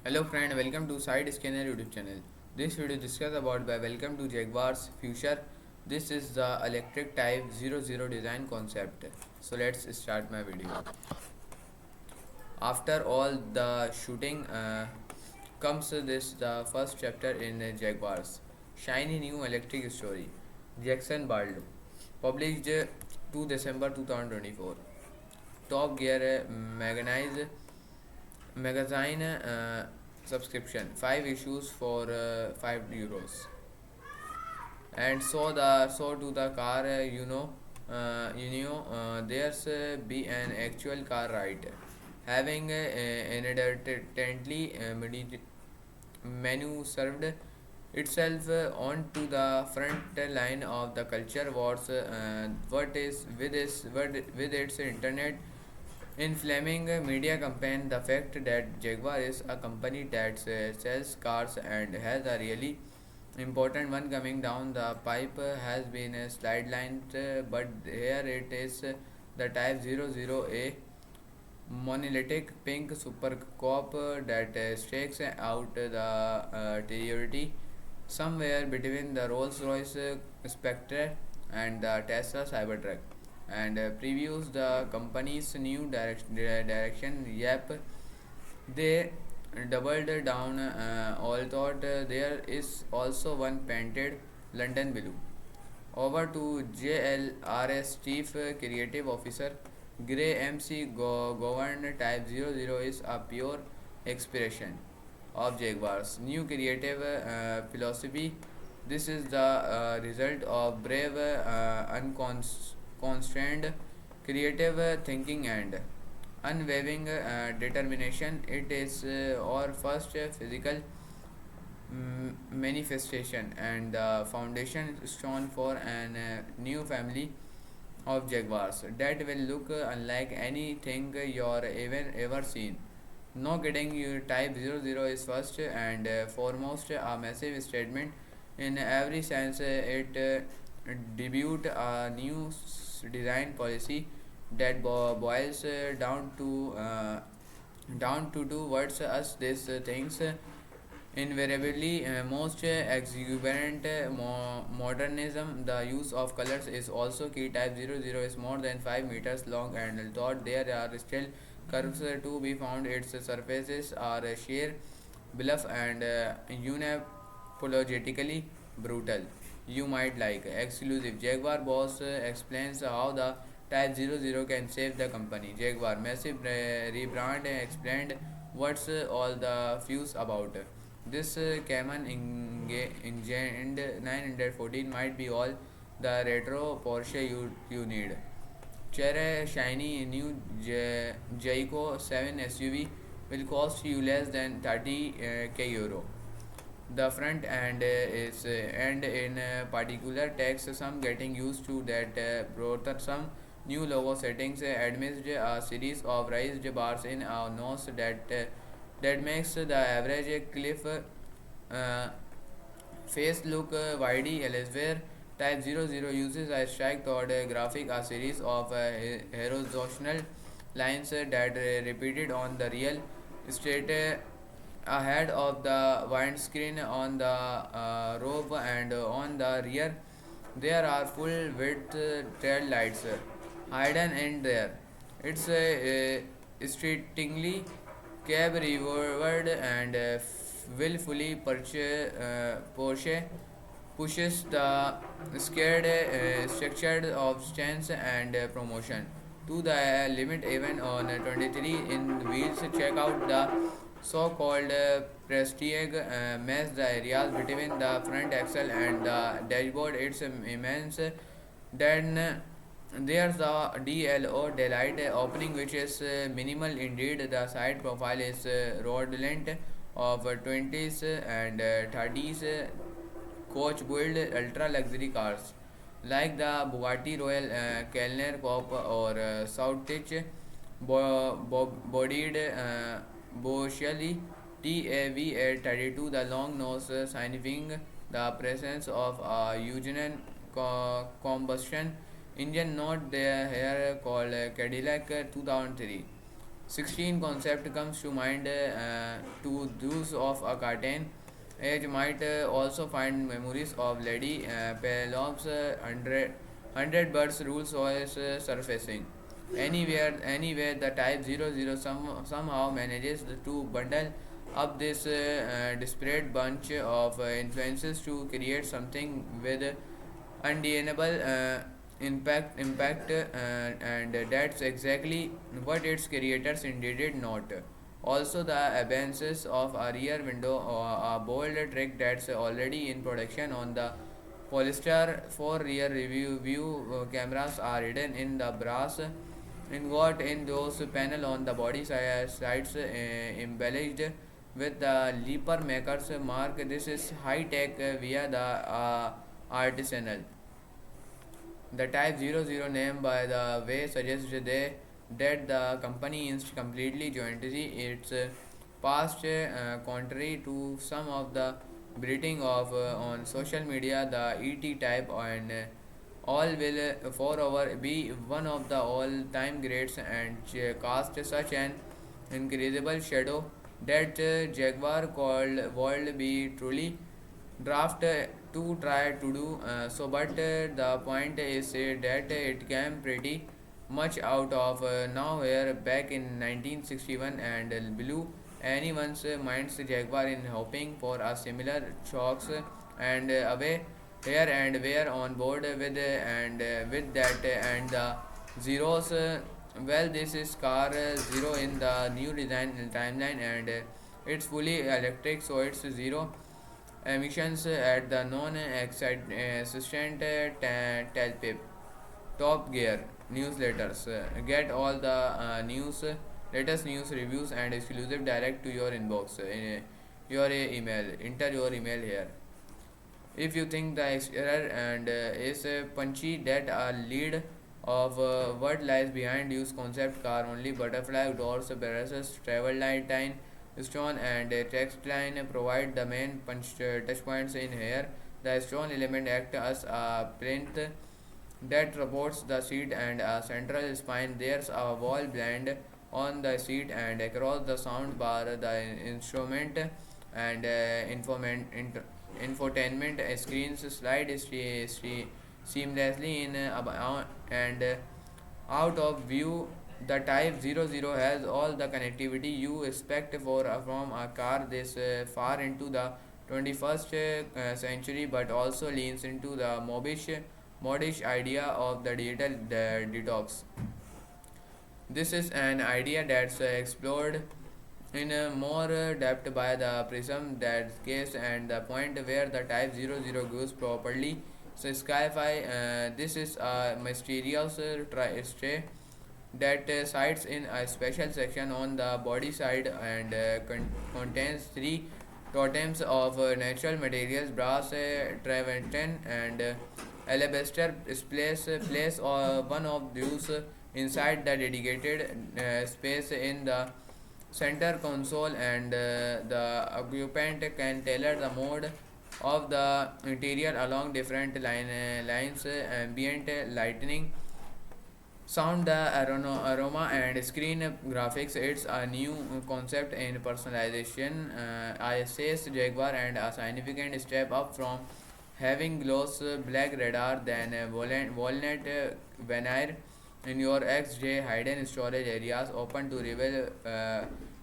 Hello friend, welcome to Side Scanner YouTube channel. This video discuss about by welcome to Jaguar's future. This is the electric type 00 design concept. So let's start my video. After all the shooting comes this the first chapter in Jaguar's shiny new electric story. Jackson Baldo published 2 December 2024. Top Gear magazine subscription 5 issues for €5 and so to the car there's be an actual car ride having inadvertently menu served itself onto the front line of the culture wars what is with its internet inflaming media campaign. The fact that Jaguar is a company that sells cars and has a really important one coming down the pipe has been sidelined, but here it is the Type 00A monolithic pink super cop that stakes out the territory somewhere between the Rolls Royce Spectre and the Tesla Cybertruck and previews the company's new direction. Yep, they doubled down, although there is also one painted London blue. Over to JLRS Chief Creative Officer Gray MC Govern Type 00 is a pure expression of Jaguar's new creative philosophy. This is the result of brave, unconstrained creative thinking and unwavering determination. It is our first physical manifestation and the foundation stone for an new family of Jaguars that will look unlike anything you're ever seen. No kidding, you Type 00 is first and foremost a massive statement in every sense. It debuted a new design policy that boils down to two words us these things invariably most exuberant modernism. The use of colors is also key. Type 00 is more than 5 meters long and thought there are still curves to be found. Its surfaces are sheer, bluff and unapologetically brutal. You might like exclusive. Jaguar boss explains how the Type 00 can save the company. Jaguar massive rebrand explained what's all the fuse about. This Cayman Engine 914 might be all the retro Porsche you need. Chery shiny new Jayco 7 SUV will cost you less than 30k euro. The front end is and in particular takes some getting used to that brought some new logo settings amidst a series of raised bars in our nose that makes the average cliff face look wide elsewhere. Type 00 uses a strike toward graphic, a series of horizontal lines that repeated on the real straight ahead of the windscreen on the roof and on the rear. There are full width tail lights hidden in there. It's strikingly cab revered and willfully Porsche pushes the scared structure of stance and promotion to the limit. Even on 23 in wheels. Check out the so-called prestige mesh, the areas between the front axle and the dashboard. It's immense. Then there's the DLO daylight opening, which is minimal indeed. The side profile is redolent of 20s and 30s coach build ultra luxury cars like the Bugatti Royal Kellner Pop or Southwich bodied Boschelli TAV832. The long nose signifying the presence of a Eugenean combustion engine, not the here called Cadillac 2003 16 concept comes to mind to those of a curtain. Age might also find memories of Lady Pelop's 100 birds rules was surfacing. Anywhere, the type 00 somehow manages to bundle up this disparate bunch of influences to create something with undeniable impact, and that's exactly what its creators intended not. Also, the absences of a rear window or a bold trick that's already in production on the Polestar 4 rear review view cameras are hidden in the brass ingot in those panel on the body sides, embellished with the leaper maker's mark. This is high tech via the artisanal. The Type 00 name, by the way, suggests that the company is completely jointly its past, contrary to some of the breeding of on social media. The ET type and all will forever be one of the all-time greats and cast such an incredible shadow that Jaguar called world be truly draft to try to do so, but the point is that it came pretty much out of nowhere back in 1961 and blew anyone's minds. Jaguar in hoping for a similar shocks and away here and were on board with that and the zeros. Well, this is car zero in the new design timeline, and it's fully electric, so it's zero emissions at the non-existent Telpip. Top Gear newsletters. Get all the latest news reviews and exclusive direct to your inbox. Your email. Enter your email here. If you think the error and is punchy, that a lead of what lies behind use concept car only butterfly doors barrels travel light line stone and text line provide the main touch points in here. The stone element act as a plinth that supports the seat and a central spine. There's a wall blend on the seat and across the sound bar, the instrument and infotainment screens slide seamlessly in and out of view. The Type 00 has all the connectivity you expect from a car this far into the 21st century, but also leans into the modish idea of the digital detox. This is an idea that's explored in more depth by the prism that case and the point where the type 00 goes properly. So sci-fi, this is a mysterious stray that sites in a special section on the body side and contains three totems of natural materials: brass, travertine, and alabaster. Place one of these inside the dedicated space in the center console, and the occupant can tailor the mode of the interior along different lines: ambient lighting, sound, the aroma, and screen graphics. It's a new concept in personalization. I says Jaguar, and a significant step up from having gloss black radar than walnut veneer in your XJ hidden storage areas open to reveal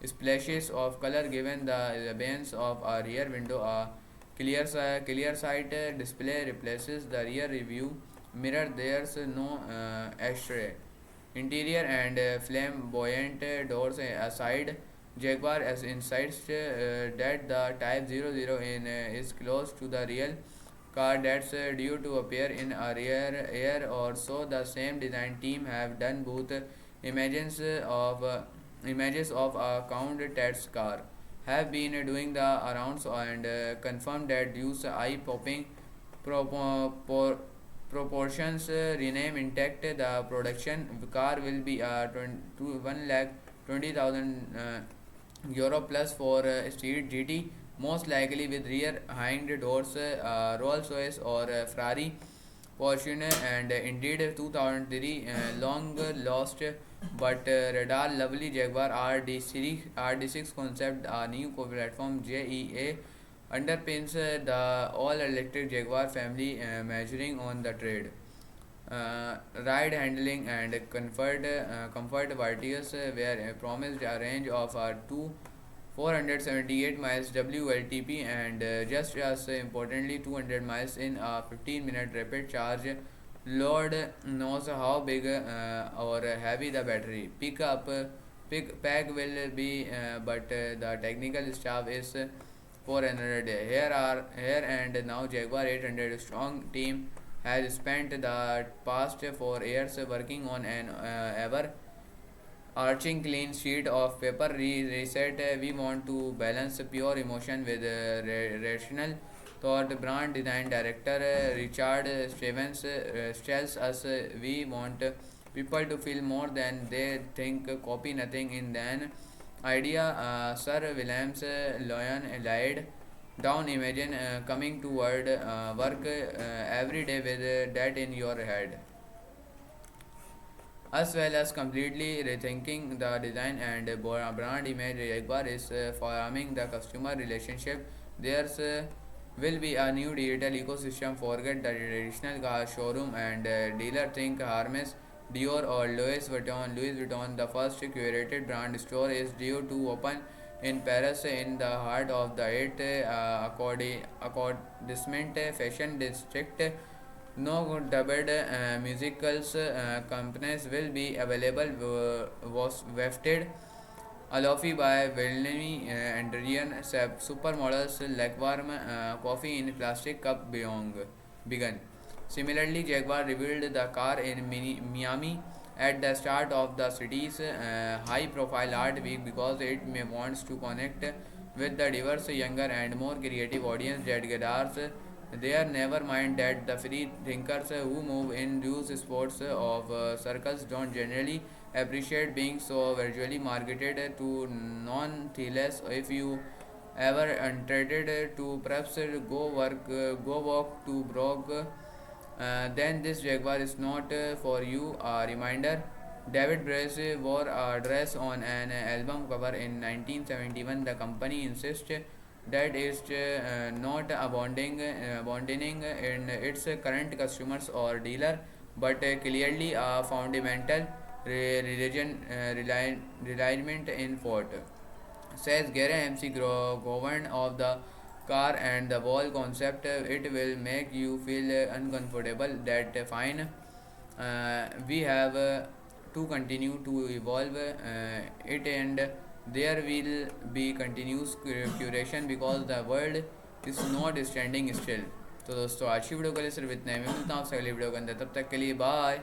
splashes of color given the absence of a rear window. A clear sight display replaces the rear review mirror. There's no ashtray. Interior and flamboyant doors aside, Jaguar as insists that the Type 00 is close to the real car that's due to appear in a rare year or so. The same design team have done both images of images of a Count Ted's car, have been doing the rounds and confirmed that use eye-popping proportions remain intact. The production car will be 1 lakh 20,000 euro plus for Street GT, most likely with rear hind doors, Rolls Royce or Ferrari Porsche and indeed 2003 long lost but radar lovely Jaguar RD6 concept, a new platform JEA underpins the all-electric Jaguar family, measuring on the trade. Ride handling and comfort Vartius were promised a range of 478 miles WLTP and just as importantly 200 miles in a 15-minute rapid charge. Lord knows how big or heavy the battery pick pack will be, but the technical staff is for another day. Here and now Jaguar 800 strong team has spent the past 4 years working on an ever arching clean sheet of paper reset. We want to balance pure emotion with rational thought. Brand design director Richard Stevens tells us we want people to feel more than they think. Copy nothing in then idea. Sir Williams Lyon lied down. Imagine coming to work every day with that in your head, as well as completely rethinking the design and brand image. Jaguar is farming the customer relationship. There's will be a new digital ecosystem. Forget the traditional car showroom and dealer. Think Hermes, Dior, or Louis Vuitton. Louis Vuitton, the first curated brand store, is due to open in Paris, in the heart of the eighth arrondissement fashion district. No dubbed musicals companies will be available. Was wafted alofi by Villeneuve and Rian supermodels like warm coffee in plastic cup beyond begun. Similarly, Jaguar revealed the car in Miami at the start of the city's high-profile art week because it may wants to connect with the diverse, younger, and more creative audience that gathers there. Never mind that the free thinkers who move in these sports of circles don't generally appreciate being so visually marketed to non-theles. If you ever untreated to perhaps go walk to Brog, then this Jaguar is not for you. A reminder: David Brace wore a dress on an album cover in 1971. The company insists that it's not abandoning in its current customers or dealer, but clearly a fundamental realignment in Ford, says Gary MC Govan of the car and the wall concept. It will make you feel uncomfortable. That fine. We have to continue to evolve it, and there will be continuous curation because the world is not standing still. तो दोस्तों आज की video के लिए सिर्फ इतना ही। मैं मिलता हूँ आपसे अगली वीडियो के अंदर, तब तक के लिए बाय।